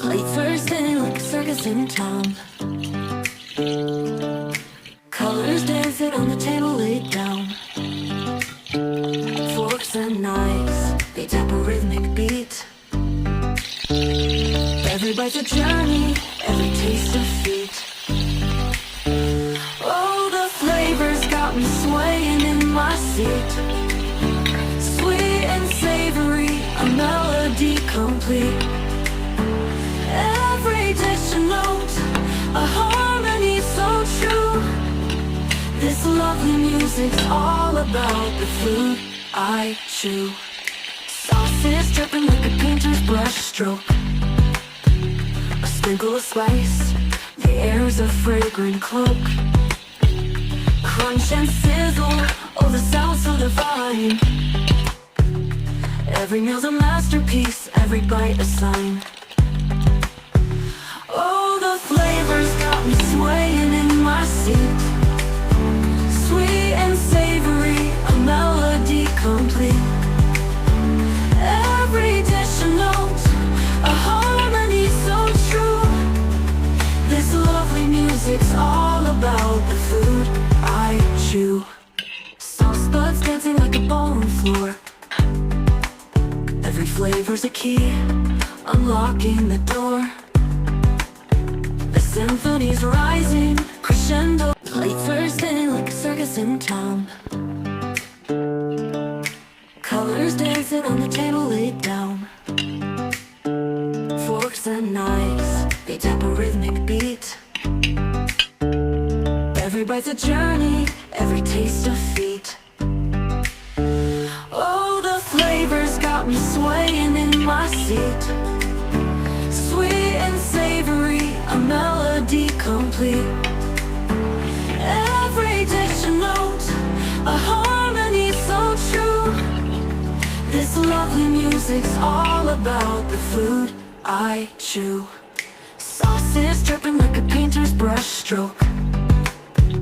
Late first thing like a circus in town. Colors dancing on the table laid down. Forks and knives, they tap a rhythmic beat. Every bite's a journey, every taste a feat. Oh, the flavors got me swaying in my seat. Sweet and savory, a melody complete. Every dish a note, a harmony so true. This lovely music's all about the food I chew. Sauces dripping like a painter's brush stroke. A sprinkle of spice, the air's a fragrant cloak. Crunch and sizzle, oh the sound so divine. Every meal's a masterpiece, every bite a sign. Oh, the flavors got me swaying in my seat. Sweet and savory, a melody complete. Every dish a note, a harmony so true. This lovely music's all about the food I chew. Sauce buds dancing like a ballroom floor. Every flavor's a key, unlocking the door. The symphony's rising, crescendo. Late first thing like a circus in town. Colors dancing on the table laid down. Forks and knives, they tap a rhythmic beat. Every bite's a journey, every taste a feat. Oh, the flavors got me swaying in my seat. Sweet and savory, a melody complete. Every dish a note, a harmony so true. This lovely music's all about the food I chew. Sauces dripping like a painter's brush stroke.